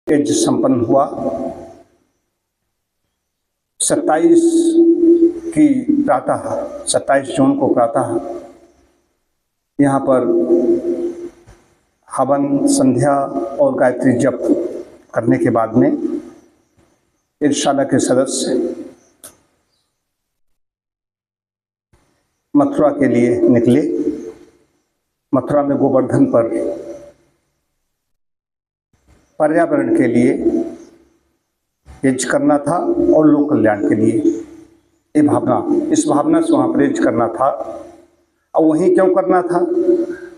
यज्ञ संपन्न हुआ। 27 की प्रातः 27 जून को प्रातः यहाँ पर हवन, संध्या और गायत्री जप करने के बाद में यज्ञशाला के सदस्य मथुरा के लिए निकले। मथुरा में गोवर्धन पर पर्यावरण के लिए यज्ञ करना था और लोक कल्याण के लिए इस भावना से वहाँ पर यज्ञ करना था। और वहीं क्यों करना था,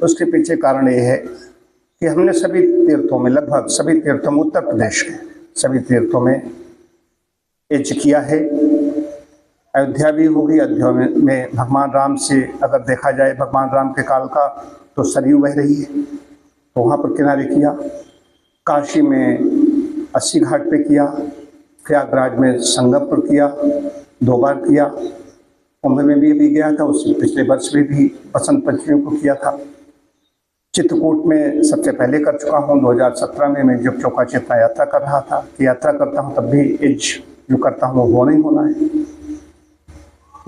उसके पीछे कारण ये है कि हमने सभी तीर्थों में, लगभग सभी तीर्थों में, उत्तर प्रदेश के सभी तीर्थों में यज्ञ किया है। अयोध्या भी होगी। अयोध्या में भगवान राम से अगर देखा जाए, भगवान राम के काल का तो सरयू बह रही है, तो वहाँ पर किनारे किया। काशी में 80 घाट पे किया। प्रयागराज में संगम पर किया, 2 बार किया। कुंभ में भी अभी गया था, उससे पिछले वर्ष में भी बसंत पंचमी को किया था। चित्रकूट में सबसे पहले कर चुका हूँ। 2017 में मैं जब चौका चेतना यात्रा कर रहा था कि यात्रा करता हूँ तब भी यज्ञ जो करता हूँ वो नहीं होना है।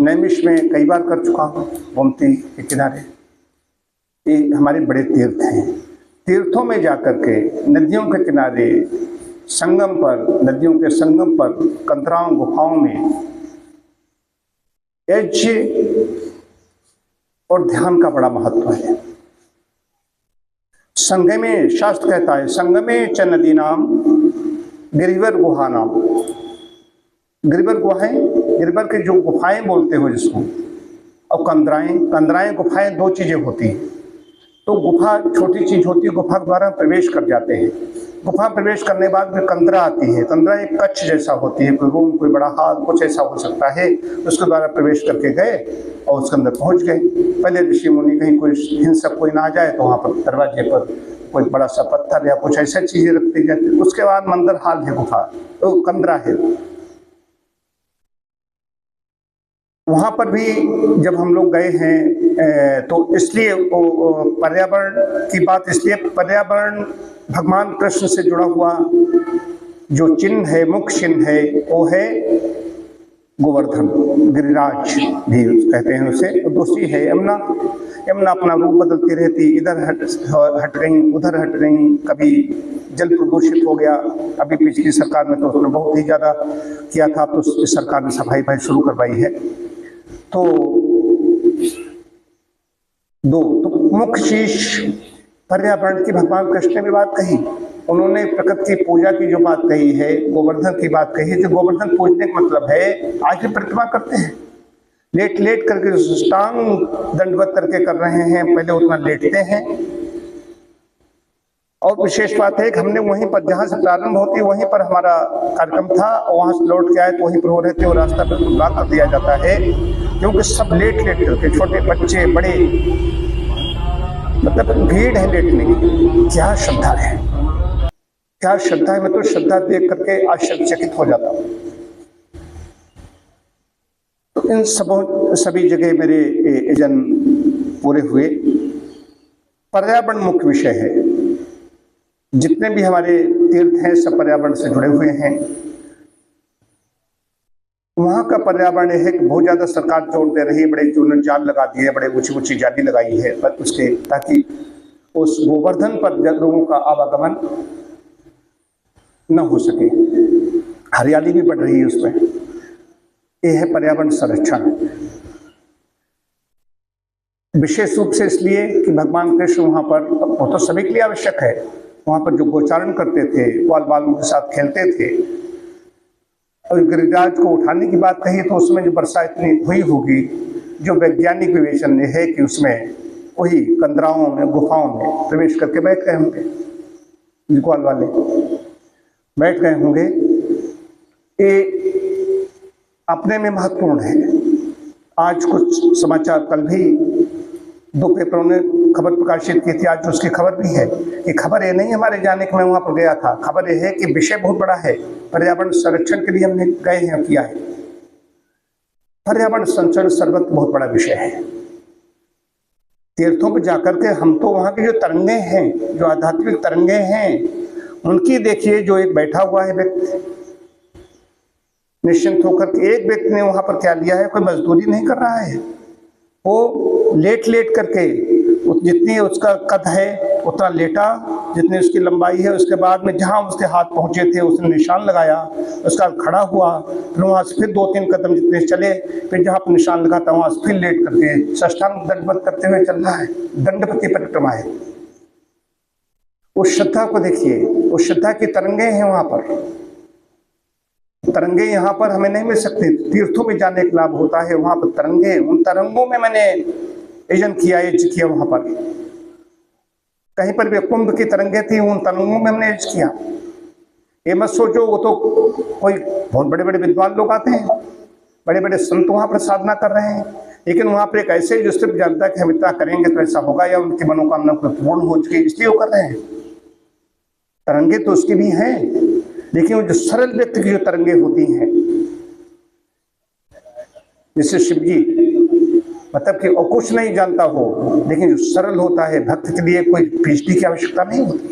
नैमिष में कई बार कर चुका हूँ, गोमती के किनारे। ये हमारे बड़े तीर्थ हैं। तीर्थों में जाकर के नदियों के किनारे, संगम पर, नदियों के संगम पर, कंदराओं गुफाओं में यज्ञ और ध्यान का बड़ा महत्व है। संगमे, शास्त्र कहता है, संगमे च नदी नाम गिरिवर गुहा नाम। गिरिवर गुहाएं, गिरिवर के जो गुफाएं बोलते हो जिसको, और कंदराएं गुफाएं 2 चीजें होती हैं। तो गुफा छोटी चीज होती है, गुफा द्वारा प्रवेश कर जाते हैं। गुफा प्रवेश करने के बाद फिर कंदरा आती है। कंदरा एक कक्ष जैसा होती है, कोई रूम, कोई बड़ा हाल, कुछ ऐसा हो सकता है। उसके द्वारा प्रवेश करके गए और उसके अंदर पहुंच गए। पहले ऋषि मुनि, कहीं कोई हिंसक कोई ना आ जाए तो वहाँ पर दरवाजे पर कोई बड़ा सा पत्थर या कुछ ऐसा चीजें रखती जाती। उसके बाद मंदिर हाल है, गुफा तो कंदरा है। वहाँ पर भी जब हम लोग गए हैं तो इसलिए पर्यावरण की बात, इसलिए पर्यावरण भगवान कृष्ण से जुड़ा हुआ जो चिन्ह है, मुख्य चिन्ह है, वो है गोवर्धन, गिरिराज भी कहते हैं उसे। और दूसरी है यमुना। यमुना अपना रूप बदलती रहती, इधर हट गई, उधर हट गई, कभी जल प्रदूषित हो गया। अभी पिछली सरकार में तो उसने बहुत ही ज़्यादा किया था, तो इस सरकार ने सफाई भाई शुरू करवाई है। तो मुख्य चीज पर्यावरण की भगवान कृष्ण ने भी बात कही। उन्होंने प्रकृति की पूजा की जो बात कही है, गोवर्धन की बात कही है। तो गोवर्धन पूजने का मतलब है, आज भी प्रतिमा करते हैं, लेट लेट करके साष्टांग दंडवत करके कर रहे हैं, पहले उतना लेटते हैं। और विशेष बात है कि हमने वहीं पर, जहाँ से प्रारंभ होती है वहीं पर हमारा कार्यक्रम था, और वहाँ से लौट के आए तो वहीं पर हो रहे थे। और रास्ता बिल्कुल ब्लॉक कर दिया जाता है, क्योंकि सब लेट लेट करके, छोटे बच्चे बड़े, मतलब भीड़ है लेटने की। क्या श्रद्धा है, क्या श्रद्धा है। मैं तो श्रद्धा देख करके आश्चर्यचकित हो जाता हूँ। तो इन सभी जगह मेरे यजन पूरे हुए। पर्यावरण मुख्य विषय है। जितने भी हमारे तीर्थ हैं सब पर्यावरण से जुड़े हुए हैं। वहाँ का पर्यावरण है कि बहुत ज़्यादा सरकार जोर दे रही है, बड़े उन्होंने जाल लगा दिए, बड़े ऊंची ऊंची जाली लगाई है उसके, ताकि उस गोवर्धन पर लोगों का आवागमन न हो सके। हरियाली भी बढ़ रही है उसमें। यह है पर्यावरण संरक्षण। विशेष रूप से इसलिए कि भगवान कृष्ण वहाँ पर, वो तो सभी के लिए आवश्यक है, वहाँ पर जो गोचारण करते थे, ग्वाल बालों के साथ खेलते थे। और गिरिराज को उठाने की बात कही तो उसमें जो वर्षा इतनी हुई होगी, जो वैज्ञानिक विवेचन है कि उसमें वही कंदराओं में, गुफाओं में प्रवेश करके बैठ गए होंगे, ग्वाल वाले बैठ गए होंगे। ये अपने में महत्वपूर्ण है। आज कुछ समाचार, कल भी 2 पेपरों ने खबर प्रकाशित की थी, आज उसकी खबर भी है। कि खबर ये नहीं हमारे जाने कि मैं वहाँ पर गया था, खबर ये है कि विषय बहुत बड़ा है। पर्यावरण संरक्षण के लिए हमने गए हैं, किया है। पर्यावरण संरक्षण सर्वत्र बहुत बड़ा विषय है। तीर्थों पर जाकर के हम तो वहाँ की जो तरंगे हैं, जो आध्यात्मिक तरंगे हैं, उनकी देखिए, जो एक बैठा हुआ है व्यक्ति निश्चिंत होकर के, एक व्यक्ति ने वहां पर क्या लिया है, कोई मजदूरी नहीं कर रहा है, वो लेट लेट करके जितनी उसका कद है उतना लेटा, जितनी उसकी लंबाई है, उसके बाद में जहां उसके हाथ पहुंचे थे उसने निशान लगाया, उसका खड़ा हुआ, फिर वहां से फिर 2-3 कदम जितने चले, फिर जहां पर निशान लगा था वहां से फिर लेट करके साष्टांग दंडवत करते हुए चल रहा है, दंडपति परिक्रमा है। उस श्रद्धा को देखिए, उस श्रद्धा की तरंगे हैं वहां पर। तरंगे यहाँ पर हमें नहीं मिल सकती, तीर्थों में जाने का लाभ होता है, वहां पर तरंगे, उन तरंगों में मैंने यजन किया, यज्ञ किया। वहां पर कहीं पर भी कुंभ की तरंगे थी, उन तरंगों में हमने यज्ञ किया। ये मत सोचो वो तो कोई बहुत बड़े बड़े विद्वान लोग आते हैं, बड़े बड़े संत वहां पर साधना कर रहे हैं, लेकिन वहां पर एक ऐसे जो सिर्फ जानता है कि हम इतना करेंगे तो ऐसा होगा, या उनकी मनोकामना पूर्ण हो चुकी, इसलिए वो कर रहे हैं। तरंगे तो उसकी भी हैं, लेकिन वो जो सरल व्यक्ति की जो तरंगे होती हैं, जैसे शिव जी, मतलब कि और कुछ नहीं जानता हो, लेकिन जो सरल होता है, भक्त के लिए कोई पीएचडी की आवश्यकता नहीं होती।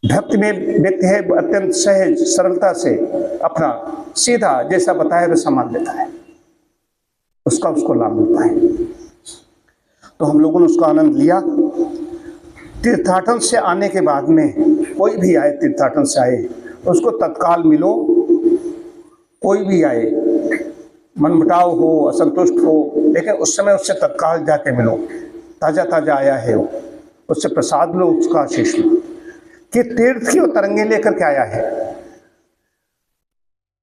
भक्त में व्यक्ति है अत्यंत सहज सरलता से अपना सीधा जैसा बताया वैसा मान लेता है, उसको लाभ मिलता है। तो हम लोगों ने उसका आनंद लिया। तीर्थाटन से आने के बाद में कोई भी आए, तीर्थाटन से आए, उसको तत्काल मिलो, कोई भी आए, मनमुटाव हो, असंतुष्ट हो, लेकिन उस समय उससे तत्काल जाके मिलो, ताजा ताजा आया है वो, उससे प्रसाद लो, उसका आशीष लो कि तीर्थ की वो तरंगे लेकर के आया है।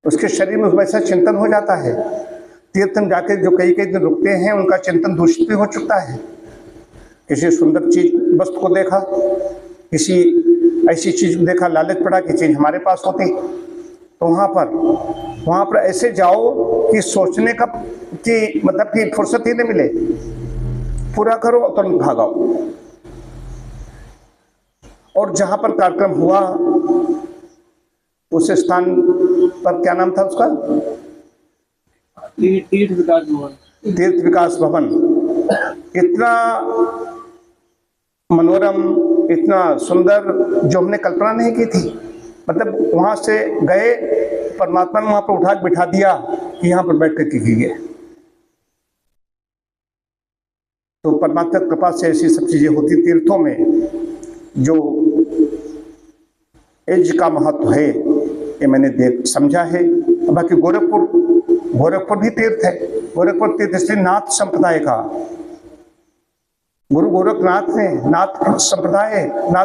उसके शरीर में वैसा चिंतन हो जाता है। तीर्थ में जाके जो कई दिन रुकते हैं, उनका चिंतन दूषित भी हो चुका है। किसी सुंदर चीज वस्तु को देखा, किसी ऐसी चीज को देखा, लालच पड़ा कि चीज हमारे पास होती, तो वहां पर ऐसे जाओ कि सोचने का कि मतलब कि फुर्सत ही नहीं मिले, पूरा करो और तुरंत भागाओ। और जहां पर कार्यक्रम हुआ उस स्थान पर क्या नाम था उसका? तीर्थ विकास भवन। इतना मनोरम, इतना सुंदर, जो हमने कल्पना नहीं की थी। मतलब वहां से गए, परमात्मा ने वहां पर उठा बिठा दिया कि यहाँ पर बैठ कर कीजिए। तो परमात्मा की कृपा से ऐसी सब चीजें होती तीर्थों में। जो यज्ञ का महत्व है ये मैंने समझा है। बाकी गोरखपुर भी तीर्थ है। गोरखपुर तीर्थ इसलिए नाथ संप्रदाय का, गुरु गोरखनाथ ने नाथ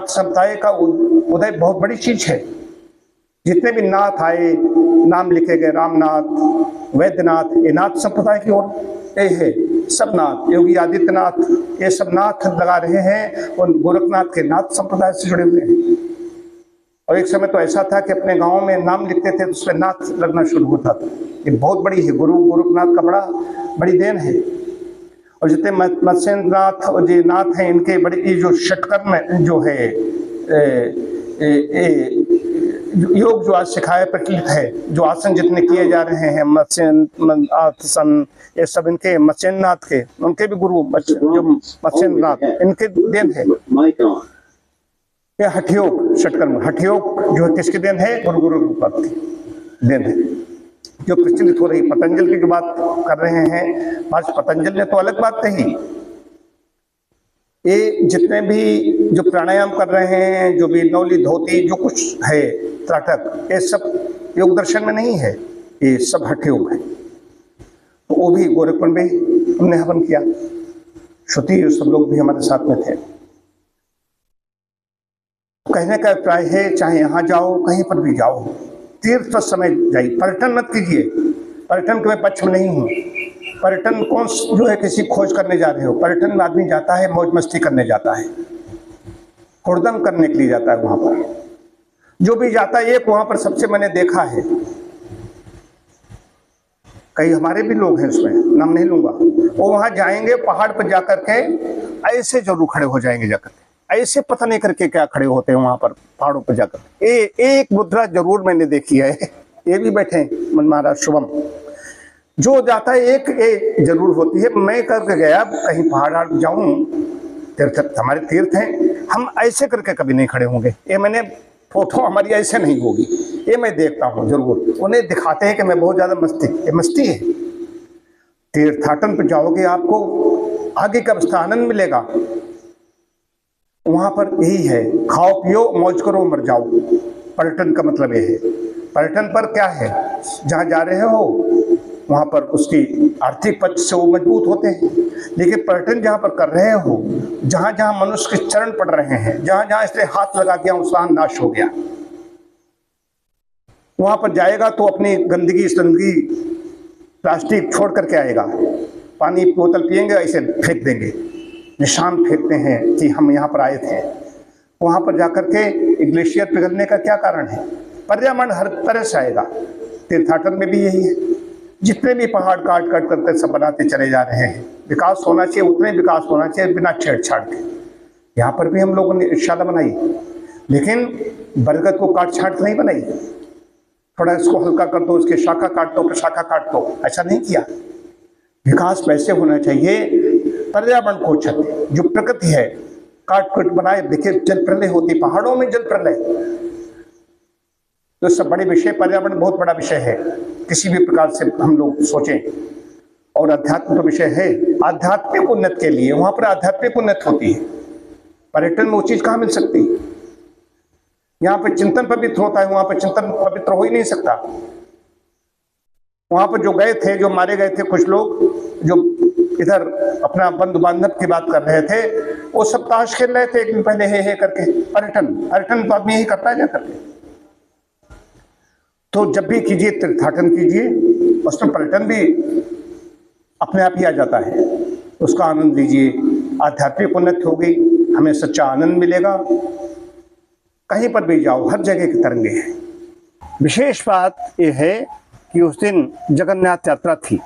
संप्रदाय का उदय बहुत बड़ी चीज है। जितने भी नाथ आए, नाम लिखे गए, रामनाथ, वैद्यनाथ, ये नाथ संप्रदाय की ओर ये है। सब नाथ, योगी आदित्यनाथ, ये सब नाथ लगा रहे हैं और गोरखनाथ के नाथ संप्रदाय से जुड़े हुए हैं। और एक समय तो ऐसा था कि अपने गांव में नाम लिखते थे तो उसमें नाथ लगना शुरू होता था। ये बहुत बड़ी है, गुरु गोरखनाथ का बड़ी देन है। और जितने मत्स्यनाथ और जो नाथ हैं, इनके बड़ी जो षटकर्म जो है योग जो आज सिखाया प्रचलित है, जो आसन जितने किए जा रहे हैं, मत्स्यनाथ, ये सब इनके मत्स्यनाथ के, उनके भी गुरु जो मत्स्यनाथ, इनके देन है। ये हठयोग षटकर्म, हठयोग जो किसके देन है? गुरु देन है, जो प्रचलित हो रही। पतंजलि की जो बात कर रहे हैं, आज पतंजलि ने तो अलग बात कही। ये जितने भी जो प्राणायाम कर रहे हैं, जो भी नौली धोती जो कुछ है त्राटक, ये सब योग दर्शन में नहीं है, ये सब हठ योग है। तो वो भी गोरखपुर में हमने हवन किया। श्रुति सब लोग भी हमारे साथ में थे। कहने का अभिप्राय है, चाहे यहाँ जाओ, कहीं पर भी जाओ, तीर्थ पर समय जाइए, पर्यटन मत कीजिए। पर्यटन के मैं पक्ष में नहीं हूँ। पर्यटन कौन जो है किसी खोज करने जा रहे हो? पर्यटन में आदमी जाता है मौज मस्ती करने जाता है, हुड़दंग करने के लिए जाता है। वहां पर जो भी जाता है, एक वहां पर सबसे मैंने देखा है, कई हमारे भी लोग हैं, उसमें नाम नहीं लूंगा, वो वहां जाएंगे, पहाड़ पर जाकर के ऐसे जरूर खड़े हो जाएंगे, जाकर ऐसे पता नहीं करके क्या खड़े होते हैं वहां पर पहाड़ों पर जाकर। एक मुद्रा जरूर मैंने देखी है, ये भी बैठे महाराज शुभम, जो जाता है एक जरूर होती है। मैं करके गया, कहीं पहाड़ जाऊं तीर्थ हमारे तीर्थ हैं, हम ऐसे करके कभी नहीं खड़े होंगे। ये मैंने फोटो हमारी ऐसे नहीं होगी, ये मैं देखता हूँ जरूर। उन्हें दिखाते हैं कि मैं बहुत ज़्यादा ये मस्ती है। तीर्थाटन पर जाओगे आपको आगे का अवस्था आनंद मिलेगा। वहाँ पर यही है, खाओ पियो मौज करो मर जाओ। पर्यटन का मतलब ये है। पर्यटन पर क्या है, जहाँ जा रहे हो वहाँ पर उसकी आर्थिक पक्ष से वो मजबूत होते हैं। लेकिन पर्यटन जहाँ पर कर रहे हो, जहाँ जहाँ मनुष्य के चरण पड़ रहे हैं, जहाँ जहाँ इसने हाथ लगा दिया उसका नाश हो गया। वहाँ पर जाएगा तो अपनी गंदगी प्लास्टिक छोड़ करके आएगा। पानी बोतल पिएंगे ऐसे फेंक देंगे, निशान फेंकते हैं कि हम यहाँ पर आए थे। वहाँ पर जाकर के ग्लेशियर पिघलने का क्या कारण है? पर्यावरण हर तरह से आएगा। तीर्थाटन में भी यही है, जितने भी पहाड़ काट काट करके सब बनाते चले जा रहे हैं। विकास होना चाहिए, उतने विकास होना चाहिए बिना छेड़छाड़ के। यहाँ पर भी हम लोगों ने शाला बनाई, लेकिन बरगद को काट छाट नहीं बनाई। थोड़ा इसको हल्का कर दो, उसकी शाखा काट दो, फिर शाखा काट दो, ऐसा नहीं किया। विकास वैसे होना चाहिए, पर्यावरण को क्षति, जो प्रकृति है काट कूट बनाए। देखिए जल प्रलय होती, पहाड़ों में जल प्रलय, तो सब बड़े विषय, पर्यावरण बहुत बड़ा विषय है किसी भी प्रकार से हम लोग सोचें। और अध्यात्म तो विषय है, आध्यात्मिक उन्नति के लिए वहां पर आध्यात्मिक उन्नति होती है। पर्यटन में वो चीज कहाँ मिल सकती है? यहाँ पे चिंतन पवित्र होता है, वहां पर चिंतन पवित्र हो ही नहीं सकता। वहां पर जो गए थे, जो मारे गए थे कुछ लोग, जो इधर अपना बंधु बांधव की बात कर रहे थे, वो सब ताश खेल रहे थे एक दिन पहले हे करके। पर्यटन तो आदमी यही करता है जा करके। तो जब भी कीजिए तीर्थाटन कीजिए, उसमें पर्यटन भी अपने आप ही आ जाता है, उसका आनंद लीजिए। आध्यात्मिक उन्नति होगी, हमें सच्चा आनंद मिलेगा। कहीं पर भी जाओ हर जगह की तरंगे हैं। विशेष बात यह है कि उस दिन जगन्नाथ यात्रा थी।